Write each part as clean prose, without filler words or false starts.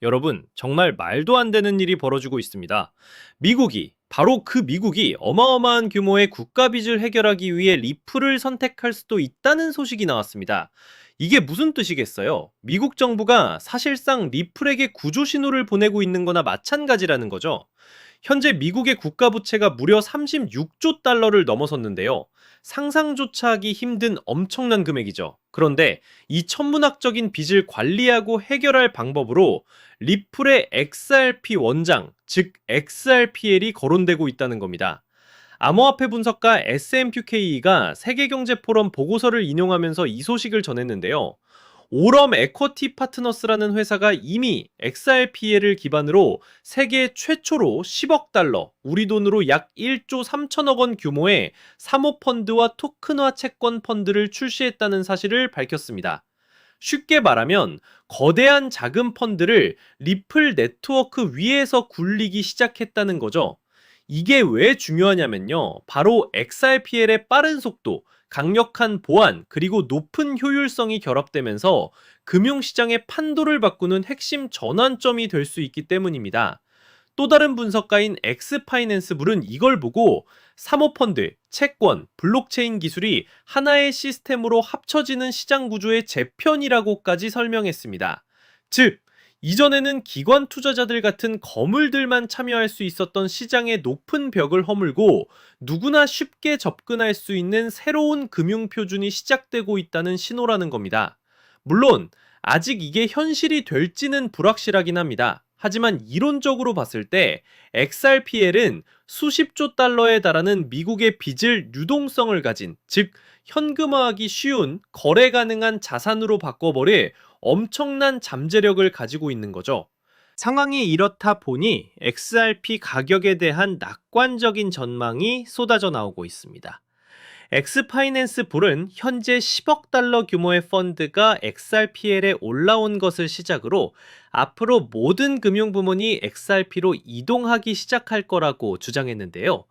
여러분, 정말 말도 안 되는 일이 벌어지고 있습니다. 바로 그 미국이 어마어마한 규모의 국가 빚을 해결하기 위해 리플을 선택할 수도 있다는 소식이 나왔습니다. 이게 무슨 뜻이겠어요? 미국 정부가 사실상 리플에게 구조 신호를 보내고 있는 거나 마찬가지라는 거죠. 현재 미국의 국가 부채가 무려 36조 달러를 넘어섰는데요. 상상조차 하기 힘든 엄청난 금액이죠. 그런데 이 천문학적인 빚을 관리하고 해결할 방법으로 리플의 XRP 원장, 즉 XRPL이 거론되고 있다는 겁니다. 암호화폐 분석가 SMQKE가 세계경제포럼 보고서를 인용하면서 이 소식을 전했는데요. 오럼 에쿼티 파트너스라는 회사가 이미 XRPL을 기반으로 세계 최초로 10억 달러, 우리 돈으로 약 1조 3천억 원 규모의 사모펀드와 토큰화 채권 펀드를 출시했다는 사실을 밝혔습니다. 쉽게 말하면 거대한 자금 펀드를 리플 네트워크 위에서 굴리기 시작했다는 거죠. 이게 왜 중요하냐면요. 바로 XRPL의 빠른 속도, 강력한 보안, 그리고 높은 효율성이 결합되면서 금융시장의 판도를 바꾸는 핵심 전환점이 될 수 있기 때문입니다. 또 다른 분석가인 엑스파이낸스불은 이걸 보고 사모펀드, 채권, 블록체인 기술이 하나의 시스템으로 합쳐지는 시장 구조의 재편이라고까지 설명했습니다. 즉, 이전에는 기관 투자자들 같은 거물들만 참여할 수 있었던 시장의 높은 벽을 허물고 누구나 쉽게 접근할 수 있는 새로운 금융 표준이 시작되고 있다는 신호라는 겁니다. 물론 아직 이게 현실이 될지는 불확실하긴 합니다. 하지만 이론적으로 봤을 때 XRPL은 수십조 달러에 달하는 미국의 빚을 유동성을 가진, 즉 현금화하기 쉬운 거래 가능한 자산으로 바꿔버릴 엄청난 잠재력을 가지고 있는 거죠. 상황이 이렇다 보니 XRP 가격에 대한 낙관적인 전망이 쏟아져 나오고 있습니다. 엑스파이낸스 불은 현재 10억 달러 규모의 펀드가 XRPL에 올라온 것을 시작으로 앞으로 모든 금융부문이 XRP로 이동하기 시작할 거라고 주장했는데요.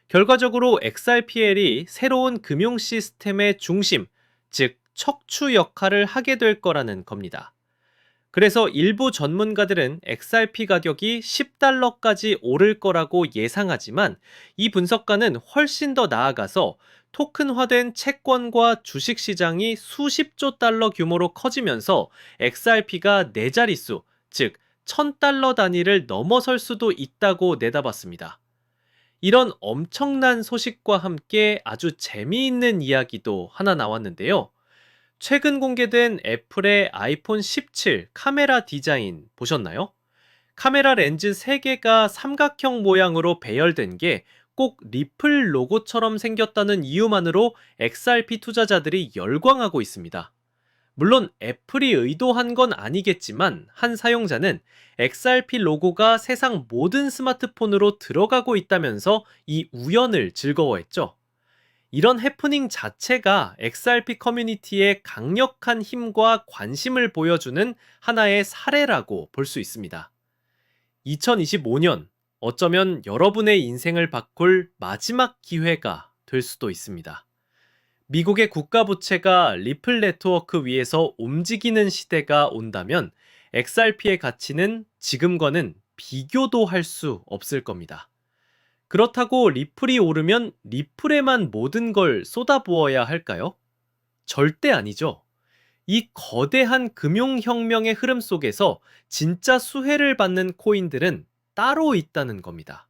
결과적으로 XRPL이 새로운 금융 시스템의 중심, 즉 척추 역할을 하게 될 거라는 겁니다. 그래서 일부 전문가들은 XRP 가격이 10달러까지 오를 거라고 예상하지만 이 분석가는 훨씬 더 나아가서 토큰화된 채권과 주식시장이 수십조 달러 규모로 커지면서 XRP가 네 자릿수, 즉 1000달러 단위를 넘어설 수도 있다고 내다봤습니다. 이런 엄청난 소식과 함께 아주 재미있는 이야기도 하나 나왔는데요. 최근 공개된 애플의 아이폰 17 카메라 디자인 보셨나요? 카메라 렌즈 3개가 삼각형 모양으로 배열된 게 꼭 리플 로고처럼 생겼다는 이유만으로 XRP 투자자들이 열광하고 있습니다. 물론 애플이 의도한 건 아니겠지만 한 사용자는 XRP 로고가 세상 모든 스마트폰으로 들어가고 있다면서 이 우연을 즐거워했죠. 이런 해프닝 자체가 XRP 커뮤니티의 강력한 힘과 관심을 보여주는 하나의 사례라고 볼 수 있습니다. 2025년, 어쩌면 여러분의 인생을 바꿀 마지막 기회가 될 수도 있습니다. 미국의 국가 부채가 리플 네트워크 위에서 움직이는 시대가 온다면 XRP의 가치는 지금과는 비교도 할 수 없을 겁니다. 그렇다고 리플이 오르면 리플에만 모든 걸 쏟아부어야 할까요? 절대 아니죠. 이 거대한 금융혁명의 흐름 속에서 진짜 수혜를 받는 코인들은 따로 있다는 겁니다.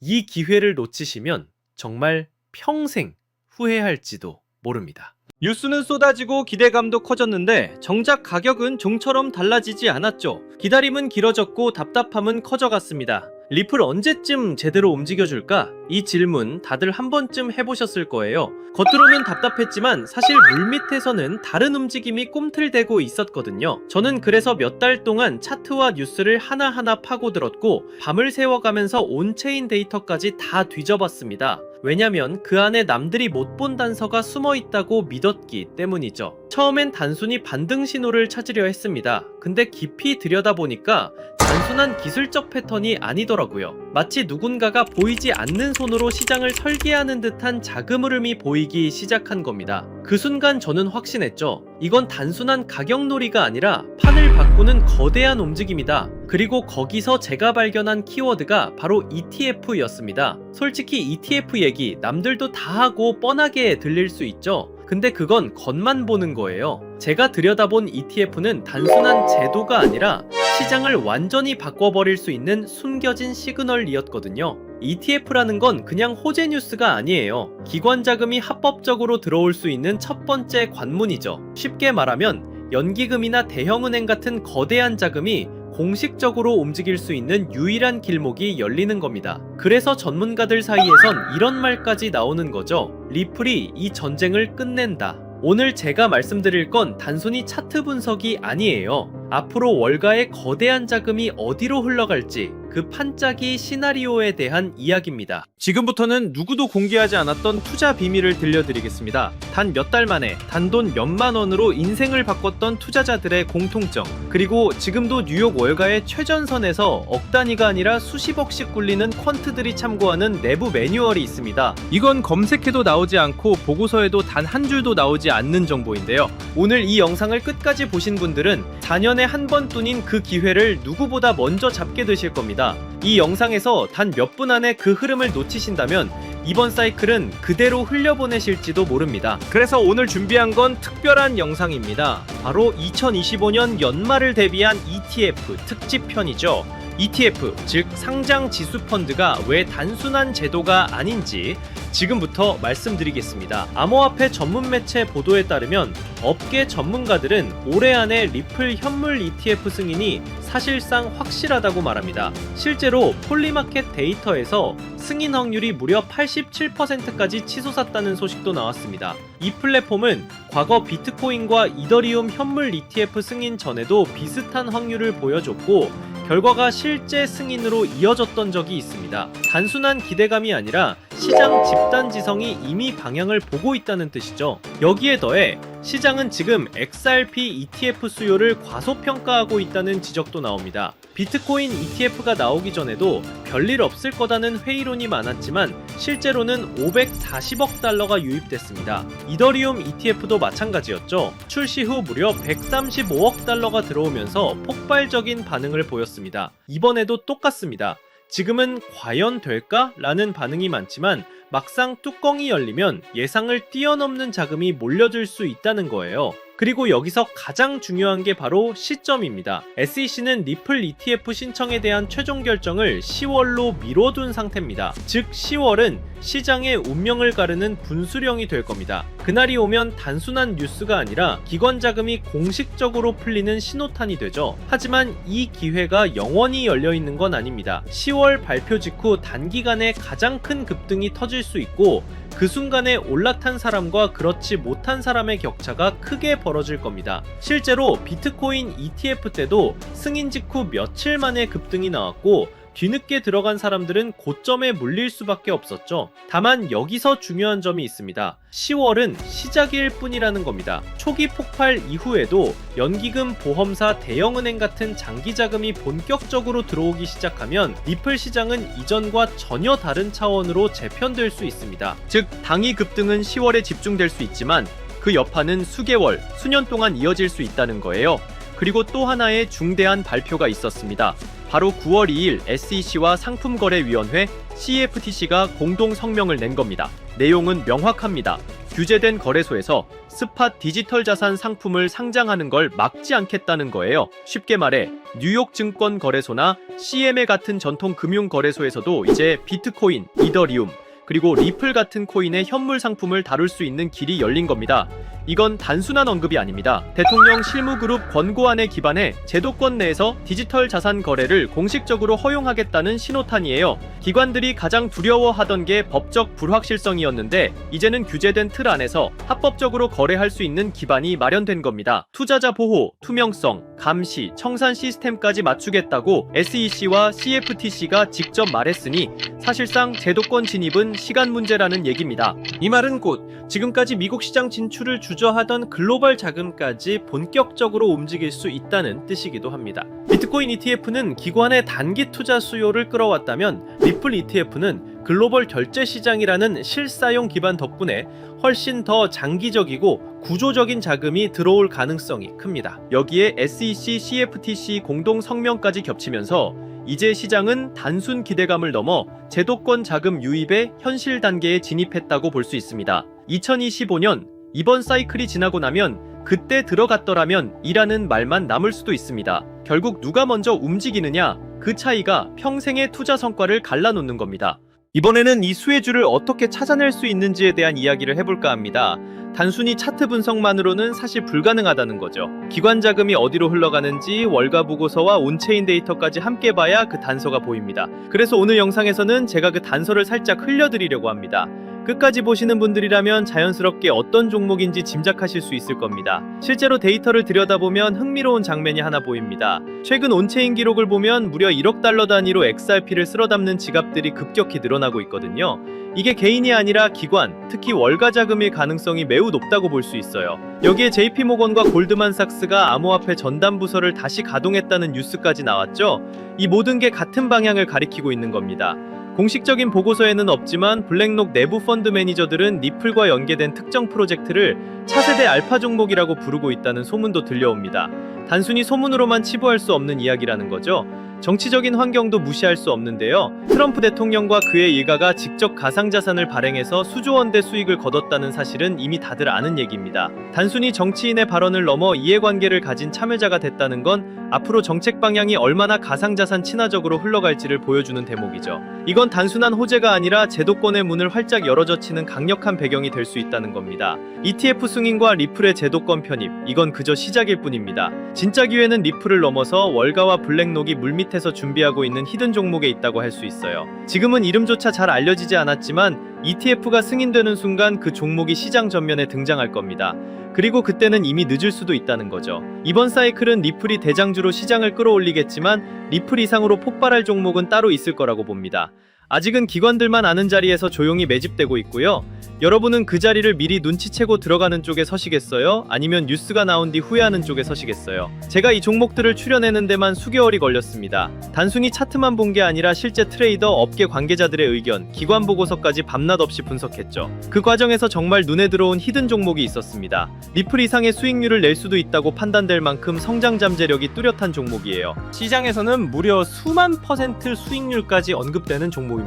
이 기회를 놓치시면 정말 평생 후회할지도 모릅니다. 뉴스는 쏟아지고 기대감도 커졌는데 정작 가격은 종처럼 달라지지 않았죠. 기다림은 길어졌고 답답함은 커져갔습니다. 리플 언제쯤 제대로 움직여줄까? 이 질문 다들 한 번쯤 해보셨을 거예요. 겉으로는 답답했지만 사실 물밑에서는 다른 움직임이 꿈틀대고 있었거든요. 저는 그래서 몇 달 동안 차트와 뉴스를 하나하나 파고들었고 밤을 새워가면서 온체인 데이터까지 다 뒤져봤습니다. 왜냐면 그 안에 남들이 못 본 단서가 숨어 있다고 믿었기 때문이죠. 처음엔 단순히 반등 신호를 찾으려 했습니다. 근데 깊이 들여다보니까 단순한 기술적 패턴이 아니더라고요. 마치 누군가가 보이지 않는 손으로 시장을 설계하는 듯한 자금 흐름이 보이기 시작한 겁니다. 그 순간 저는 확신했죠. 이건 단순한 가격놀이가 아니라 판을 바꾸는 거대한 움직임이다. 그리고 거기서 제가 발견한 키워드가 바로 ETF였습니다. 솔직히 ETF 얘기 남들도 다 하고 뻔하게 들릴 수 있죠. 근데 그건 겉만 보는 거예요. 제가 들여다본 ETF는 단순한 제도가 아니라 시장을 완전히 바꿔버릴 수 있는 숨겨진 시그널이었거든요. ETF라는 건 그냥 호재 뉴스가 아니에요. 기관 자금이 합법적으로 들어올 수 있는 첫 번째 관문이죠. 쉽게 말하면 연기금이나 대형은행 같은 거대한 자금이 공식적으로 움직일 수 있는 유일한 길목이 열리는 겁니다. 그래서 전문가들 사이에선 이런 말까지 나오는 거죠. 리플이 이 전쟁을 끝낸다. 오늘 제가 말씀드릴 건 단순히 차트 분석이 아니에요. 앞으로 월가의 거대한 자금이 어디로 흘러갈지 그 판짜기 시나리오에 대한 이야기입니다. 지금부터는 누구도 공개하지 않았던 투자 비밀을 들려드리겠습니다. 단 몇 달 만에 단돈 몇만 원으로 인생을 바꿨던 투자자들의 공통점, 그리고 지금도 뉴욕 월가의 최전선에서 억 단위가 아니라 수십억씩 굴리는 퀀트들이 참고하는 내부 매뉴얼이 있습니다. 이건 검색해도 나오지 않고 보고서에도 단 한 줄도 나오지 않는 정보인데요. 오늘 이 영상을 끝까지 보신 분들은 4년에 한 번뿐인 그 기회를 누구보다 먼저 잡게 되실 겁니다. 이 영상에서 단 몇 분 안에 그 흐름을 놓치신다면 이번 사이클은 그대로 흘려보내실지도 모릅니다. 그래서 오늘 준비한 건 특별한 영상입니다. 바로 2025년 연말을 대비한 ETF 특집편이죠. ETF, 즉 상장 지수 펀드가 왜 단순한 제도가 아닌지 지금부터 말씀드리겠습니다. 암호화폐 전문 매체 보도에 따르면 업계 전문가들은 올해 안에 리플 현물 ETF 승인이 사실상 확실하다고 말합니다. 실제로 폴리마켓 데이터에서 승인 확률이 무려 87%까지 치솟았다는 소식도 나왔습니다. 이 플랫폼은 과거 비트코인과 이더리움 현물 ETF 승인 전에도 비슷한 확률을 보여줬고 결과가 실제 승인으로 이어졌던 적이 있습니다. 단순한 기대감이 아니라 시장 집단 지성이 이미 방향을 보고 있다는 뜻이죠. 여기에 더해 시장은 지금 XRP ETF 수요를 과소평가하고 있다는 지적도 나옵니다. 비트코인 ETF가 나오기 전에도 별일 없을 거다는 회의론이 많았지만 실제로는 540억 달러가 유입됐습니다. 이더리움 ETF도 마찬가지였죠. 출시 후 무려 135억 달러가 들어오면서 폭발적인 반응을 보였습니다. 이번에도 똑같습니다. 지금은 과연 될까? 라는 반응이 많지만 막상 뚜껑이 열리면 예상을 뛰어넘는 자금이 몰려들 수 있다는 거예요. 그리고 여기서 가장 중요한 게 바로 시점입니다. SEC는 리플 ETF 신청에 대한 최종 결정을 10월로 미뤄둔 상태입니다. 즉 10월은 시장의 운명을 가르는 분수령이 될 겁니다. 그날이 오면 단순한 뉴스가 아니라 기관 자금이 공식적으로 풀리는 신호탄이 되죠. 하지만 이 기회가 영원히 열려있는 건 아닙니다. 10월 발표 직후 단기간에 가장 큰 급등이 터질 수 있고 그 순간에 올라탄 사람과 그렇지 못한 사람의 격차가 크게 벌어질 겁니다. 실제로 비트코인 ETF 때도 승인 직후 며칠 만에 급등이 나왔고 뒤늦게 들어간 사람들은 고점에 물릴 수밖에 없었죠. 다만 여기서 중요한 점이 있습니다. 10월은 시작일 뿐이라는 겁니다. 초기 폭발 이후에도 연기금, 보험사, 대형은행 같은 장기 자금이 본격적으로 들어오기 시작하면 리플 시장은 이전과 전혀 다른 차원으로 재편될 수 있습니다. 즉 당이 급등은 10월에 집중될 수 있지만 그 여파는 수개월, 수년 동안 이어질 수 있다는 거예요. 그리고 또 하나의 중대한 발표가 있었습니다. 바로 9월 2일 SEC와 상품거래위원회 CFTC가 공동 성명을 낸 겁니다. 내용은 명확합니다. 규제된 거래소에서 스팟 디지털 자산 상품을 상장하는 걸 막지 않겠다는 거예요. 쉽게 말해 뉴욕 증권 거래소나 CME 같은 전통 금융 거래소에서도 이제 비트코인, 이더리움, 그리고 리플 같은 코인의 현물 상품을 다룰 수 있는 길이 열린 겁니다. 이건 단순한 언급이 아닙니다. 대통령 실무그룹 권고안에 기반해 제도권 내에서 디지털 자산 거래를 공식적으로 허용하겠다는 신호탄이에요. 기관들이 가장 두려워하던 게 법적 불확실성이었는데 이제는 규제된 틀 안에서 합법적으로 거래할 수 있는 기반이 마련된 겁니다. 투자자 보호, 투명성, 감시, 청산 시스템까지 맞추겠다고 SEC와 CFTC가 직접 말했으니 사실상 제도권 진입은 시간 문제라는 얘기입니다. 이 말은 곧 지금까지 미국 시장 진출을 주저하던 글로벌 자금까지 본격적으로 움직일 수 있다는 뜻이기도 합니다. 비트코인 ETF는 기관의 단기 투자 수요를 끌어왔다면 리플 ETF는 글로벌 결제 시장이라는 실사용 기반 덕분에 훨씬 더 장기적이고 구조적인 자금이 들어올 가능성이 큽니다. 여기에 SEC, CFTC 공동 성명까지 겹치면서 이제 시장은 단순 기대감을 넘어 제도권 자금 유입의 현실 단계에 진입했다고 볼 수 있습니다. 2025년 이번 사이클이 지나고 나면 그때 들어갔더라면 이라는 말만 남을 수도 있습니다. 결국 누가 먼저 움직이느냐, 그 차이가 평생의 투자 성과를 갈라놓는 겁니다. 이번에는 이 수혜주를 어떻게 찾아낼 수 있는지에 대한 이야기를 해볼까 합니다. 단순히 차트 분석만으로는 사실 불가능하다는 거죠. 기관 자금이 어디로 흘러가는지 월가 보고서와 온체인 데이터까지 함께 봐야 그 단서가 보입니다. 그래서 오늘 영상에서는 제가 그 단서를 살짝 흘려드리려고 합니다. 끝까지 보시는 분들이라면 자연스럽게 어떤 종목인지 짐작하실 수 있을 겁니다. 실제로 데이터를 들여다보면 흥미로운 장면이 하나 보입니다. 최근 온체인 기록을 보면 무려 1억 달러 단위로 XRP를 쓸어담는 지갑들이 급격히 늘어나고 있거든요. 이게 개인이 아니라 기관, 특히 월가 자금일 가능성이 매우 높다고 볼 수 있어요. 여기에 JP모건과 골드만삭스가 암호화폐 전담 부서를 다시 가동했다는 뉴스까지 나왔죠. 이 모든 게 같은 방향을 가리키고 있는 겁니다. 공식적인 보고서에는 없지만 블랙록 내부 펀드 매니저들은 리플과 연계된 특정 프로젝트를 차세대 알파 종목이라고 부르고 있다는 소문도 들려옵니다. 단순히 소문으로만 치부할 수 없는 이야기라는 거죠. 정치적인 환경도 무시할 수 없는데요. 트럼프 대통령과 그의 일가가 직접 가상자산을 발행해서 수조 원대 수익을 거뒀다는 사실은 이미 다들 아는 얘기입니다. 단순히 정치인의 발언을 넘어 이해관계를 가진 참여자가 됐다는 건 앞으로 정책 방향이 얼마나 가상자산 친화적으로 흘러갈지를 보여주는 대목이죠. 이건 단순한 호재가 아니라 제도권의 문을 활짝 열어젖히는 강력한 배경이 될 수 있다는 겁니다. ETF 승인과 리플의 제도권 편입, 이건 그저 시작일 뿐입니다. 진짜 기회는 리플을 넘어서 월가와 블랙록이 물밑에서 준비하고 있는 히든 종목에 있다고 할 수 있어요. 지금은 이름조차 잘 알려지지 않았지만 ETF가 승인되는 순간 그 종목이 시장 전면에 등장할 겁니다. 그리고 그때는 이미 늦을 수도 있다는 거죠. 이번 사이클은 리플이 대장주로 시장을 끌어올리겠지만 리플 이상으로 폭발할 종목은 따로 있을 거라고 봅니다. 아직은 기관들만 아는 자리에서 조용히 매집되고 있고요. 여러분은 그 자리를 미리 눈치채고 들어가는 쪽에 서시겠어요? 아니면 뉴스가 나온 뒤 후회하는 쪽에 서시겠어요? 제가 이 종목들을 추려내는 데만 수개월이 걸렸습니다. 단순히 차트만 본 게 아니라 실제 트레이더, 업계 관계자들의 의견, 기관 보고서까지 밤낮 없이 분석했죠. 그 과정에서 정말 눈에 들어온 히든 종목이 있었습니다. 리플 이상의 수익률을 낼 수도 있다고 판단될 만큼 성장 잠재력이 뚜렷한 종목이에요. 시장에서는 무려 수만 % 수익률까지 언급되는 종목입니다.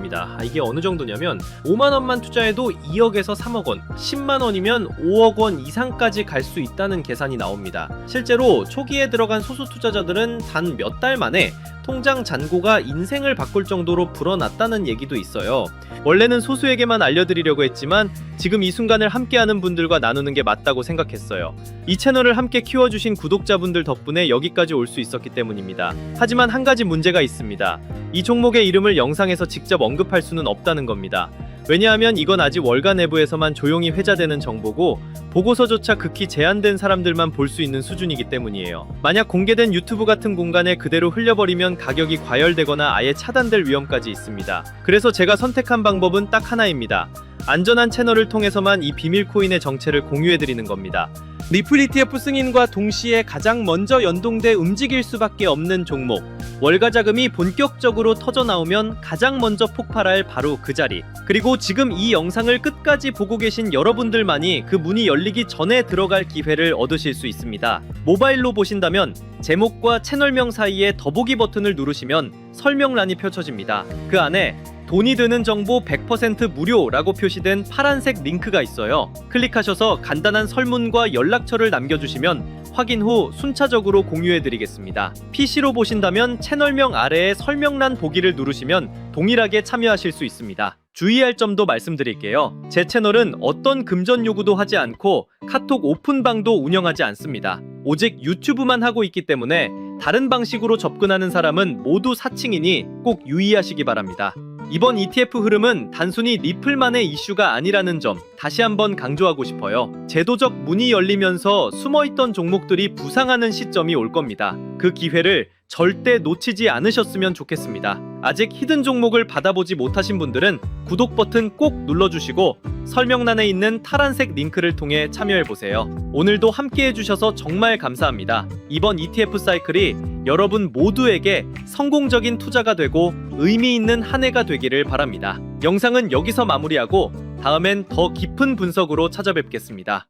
이게 어느 정도냐면 5만 원만 투자해도 2억에서 3억 원, 10만 원이면 5억 원 이상까지 갈 수 있다는 계산이 나옵니다. 실제로 초기에 들어간 소수 투자자들은 단 몇 달 만에 통장 잔고가 인생을 바꿀 정도로 불어났다는 얘기도 있어요. 원래는 소수에게만 알려드리려고 했지만 지금 이 순간을 함께하는 분들과 나누는 게 맞다고 생각했어요. 이 채널을 함께 키워주신 구독자분들 덕분에 여기까지 올 수 있었기 때문입니다. 하지만 한 가지 문제가 있습니다. 이 종목의 이름을 영상에서 직접 언급할 수는 없다는 겁니다. 왜냐하면 이건 아직 월가 내부에서만 조용히 회자되는 정보고 보고서조차 극히 제한된 사람들만 볼 수 있는 수준이기 때문이에요. 만약 공개된 유튜브 같은 공간에 그대로 흘려버리면 가격이 과열되거나 아예 차단될 위험까지 있습니다. 그래서 제가 선택한 방법은 딱 하나입니다. 안전한 채널을 통해서만 이 비밀 코인의 정체를 공유해드리는 겁니다. 리플 ETF 승인과 동시에 가장 먼저 연동돼 움직일 수밖에 없는 종목, 월가 자금이 본격적으로 터져나오면 가장 먼저 폭발할 바로 그 자리, 그리고 지금 이 영상을 끝까지 보고 계신 여러분들만이 그 문이 열리기 전에 들어갈 기회를 얻으실 수 있습니다. 모바일로 보신다면 제목과 채널명 사이에 더보기 버튼을 누르시면 설명란이 펼쳐집니다. 그 안에 돈이 드는 정보 100% 무료라고 표시된 파란색 링크가 있어요. 클릭하셔서 간단한 설문과 연락처를 남겨주시면 확인 후 순차적으로 공유해드리겠습니다. PC로 보신다면 채널명 아래에 설명란 보기를 누르시면 동일하게 참여하실 수 있습니다. 주의할 점도 말씀드릴게요. 제 채널은 어떤 금전 요구도 하지 않고 카톡 오픈방도 운영하지 않습니다. 오직 유튜브만 하고 있기 때문에 다른 방식으로 접근하는 사람은 모두 사칭이니 꼭 유의하시기 바랍니다. 이번 ETF 흐름은 단순히 리플만의 이슈가 아니라는 점 다시 한번 강조하고 싶어요. 제도적 문이 열리면서 숨어있던 종목들이 부상하는 시점이 올 겁니다. 그 기회를 절대 놓치지 않으셨으면 좋겠습니다. 아직 히든 종목을 받아보지 못하신 분들은 구독 버튼 꼭 눌러주시고 설명란에 있는 파란색 링크를 통해 참여해보세요. 오늘도 함께 해주셔서 정말 감사합니다. 이번 ETF 사이클이 여러분 모두에게 성공적인 투자가 되고 의미 있는 한 해가 되기를 바랍니다. 영상은 여기서 마무리하고 다음엔 더 깊은 분석으로 찾아뵙겠습니다.